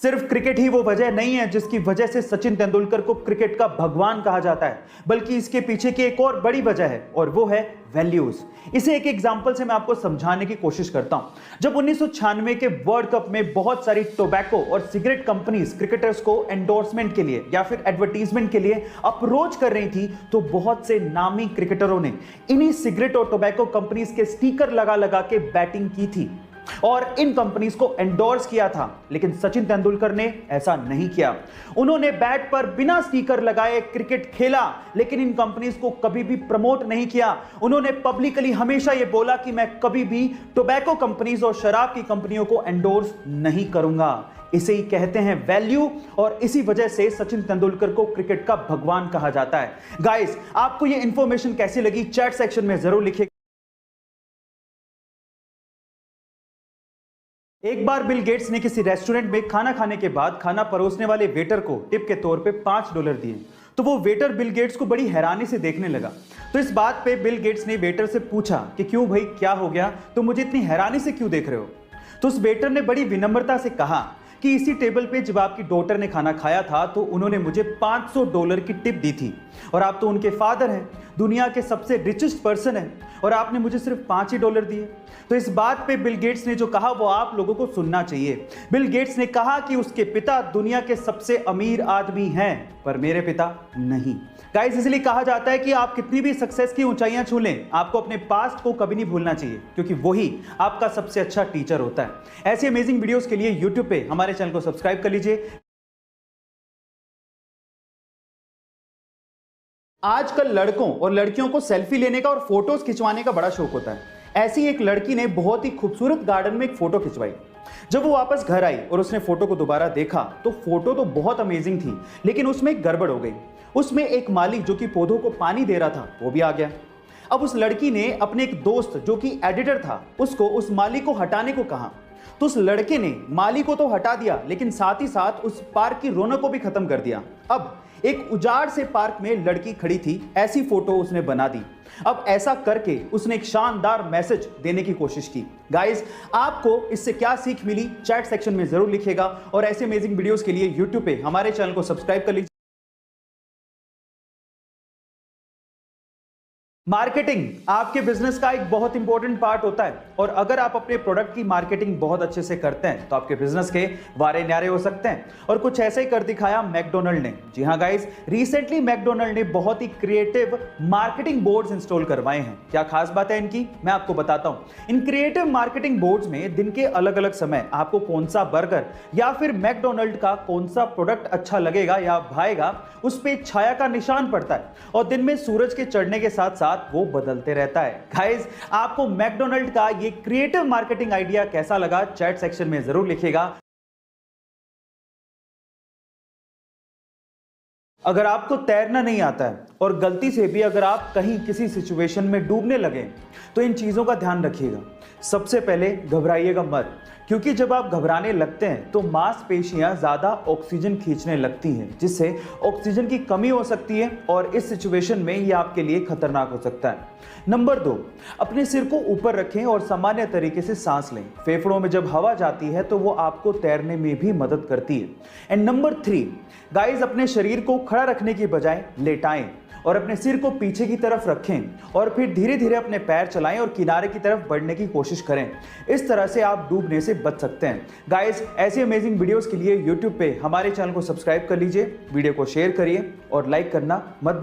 सिर्फ क्रिकेट ही वो वजह नहीं है जिसकी वजह से सचिन तेंदुलकर को क्रिकेट का भगवान कहा जाता है, बल्कि इसके पीछे की एक और बड़ी वजह है और वो है वैल्यूज। इसे एक एग्जांपल से मैं आपको समझाने की कोशिश करता हूं। जब 1996 के वर्ल्ड कप में बहुत सारी टोबैको और सिगरेट कंपनीज क्रिकेटर्स को एंडोर्समेंट के लिए या फिर एडवर्टीजमेंट के लिए अप्रोच कर रही थी, तो बहुत से नामी क्रिकेटरों ने इन्हीं सिगरेट और टोबैको कंपनीज के स्टिकर लगा लगा के बैटिंग की थी और इन कंपनीज को एंडोर्स किया था। लेकिन सचिन तेंदुलकर ने ऐसा नहीं किया। उन्होंने बैट पर बिना स्टिकर लगाए क्रिकेट खेला, लेकिन इन कंपनीज को कभी भी प्रमोट नहीं किया। उन्होंने पब्लिकली हमेशा यह बोला कि मैं कभी भी टोबैको कंपनीज और शराब की कंपनियों को एंडोर्स नहीं करूंगा। इसे ही कहते हैं वैल्यू, और इसी वजह से सचिन तेंदुलकर को क्रिकेट का भगवान कहा जाता है। गाइस, आपको यह इंफॉर्मेशन कैसी लगी चैट सेक्शन में जरूर लिखिए। एक बार बिल गेट्स ने किसी रेस्टोरेंट में खाना खाने के बाद खाना परोसने वाले वेटर को टिप के तौर पे $5 दिए, तो वो वेटर बिल गेट्स को बड़ी हैरानी से देखने लगा। तो इस बात पे बिल गेट्स ने वेटर से पूछा कि क्यों भाई, क्या हो गया, तो मुझे इतनी हैरानी से क्यों देख रहे हो। तो उस वेटर ने बड़ी विनम्रता से कहा कि इसी टेबल पे जब आपकी डॉटर ने खाना खाया था तो उन्होंने मुझे $500 की टिप दी थी, और आप तो उनके फादर हैं, दुनिया के सबसे रिचेस्ट पर्सन हैं, और आपने मुझे सिर्फ $5 दिए। तो इस बात पे बिल गेट्स ने जो कहा वो आप लोगों को सुनना चाहिए। बिल गेट्स ने कहा कि उसके पिता दुनिया के सबसे अमीर आदमी हैं, पर मेरे पिता नहीं। गाइस, इसलिए कहा जाता है कि आप कितनी भी सक्सेस की ऊंचाइयां छू लें, आपको अपने पास्ट को कभी नहीं भूलना चाहिए, क्योंकि वही आपका सबसे अच्छा टीचर होता है। ऐसी अमेजिंग वीडियोस के लिए यूट्यूब पे हमारे चैनल को सब्सक्राइब कर लीजिए। आजकल लड़कों और लड़कियों को सेल्फी लेने का और फोटोज खिंचवाने का बड़ा शौक होता है। ऐसी एक लड़की ने बहुत ही खूबसूरत गार्डन में एक फोटो खिंचवाई। जब वो वापस घर आई और उसने फोटो को दोबारा देखा तो फोटो तो बहुत अमेजिंग थी, लेकिन उसमें एक गड़बड़ हो गई। उसमें एक माली जो कि पौधों को पानी दे रहा था वो भी आ गया। अब उस लड़की ने अपने एक दोस्त जो कि एडिटर था उसको उस माली को हटाने को कहा, तो उस लड़के ने माली को तो हटा दिया, लेकिन साथ ही साथ उस पार्क की रौनक को भी खत्म कर दिया। अब एक उजाड़ से पार्क में लड़की खड़ी थी, ऐसी फोटो उसने बना दी। अब ऐसा करके उसने एक शानदार मैसेज देने की कोशिश की। गाइस, आपको इससे क्या सीख मिली चैट सेक्शन में जरूर लिखिएगा, और ऐसे अमेजिंग वीडियोस के लिए यूट्यूब पे हमारे चैनल को सब्सक्राइब कर लीजिए। मार्केटिंग आपके बिजनेस का एक बहुत इंपॉर्टेंट पार्ट होता है, और अगर आप अपने प्रोडक्ट की मार्केटिंग बहुत अच्छे से करते हैं तो आपके बिजनेस के वारे न्यारे हो सकते हैं। और कुछ ऐसे ही कर दिखाया मैकडोनल्ड ने। जी हाँ गाइस, रिसेंटली मैकडोनल्ड ने बहुत ही क्रिएटिव मार्केटिंग बोर्ड्स इंस्टॉल करवाए हैं। क्या खास बात है इनकी, मैं आपको बताता हूं। इन क्रिएटिव मार्केटिंग बोर्ड्स में दिन के अलग अलग समय आपको कौन सा बर्गर या फिर मैकडोनल्ड का कौन सा प्रोडक्ट अच्छा लगेगा या भाएगा, उस पर छाया का निशान पड़ता है, और दिन में सूरज के चढ़ने के साथ साथ वो बदलते रहता है। गाइस, आपको मैकडोनल्ड का ये क्रिएटिव मार्केटिंग आइडिया कैसा लगा चैट सेक्शन में जरूर लिखिएगा। अगर आपको तैरना नहीं आता है और गलती से भी अगर आप कहीं किसी सिचुएशन में डूबने लगे, तो इन चीजों का ध्यान रखिएगा। सबसे पहले घबराइएगा मत, क्योंकि जब आप घबराने लगते हैं तो मांसपेशियां ज्यादा ऑक्सीजन खींचने लगती हैं, जिससे ऑक्सीजन की कमी हो सकती है, और इस सिचुएशन में यह आपके लिए खतरनाक हो सकता है। नंबर 2, अपने सिर को ऊपर रखें और सामान्य तरीके से सांस लें। फेफड़ों में जब हवा जाती है तो वो आपको तैरने में भी मदद करती है। एंड नंबर 3, गाइस, अपने शरीर को खड़ा रखने की बजाय लेटाएं और अपने सिर को पीछे की तरफ रखें, और फिर धीरे धीरे अपने पैर चलाएं और किनारे की तरफ बढ़ने की कोशिश करें। इस तरह से आप डूबने से बच सकते हैं। गाइस, ऐसी अमेजिंग वीडियोस के लिए यूट्यूब पे हमारे चैनल को सब्सक्राइब कर लीजिए, वीडियो को शेयर करिए और लाइक करना मत भूलिए।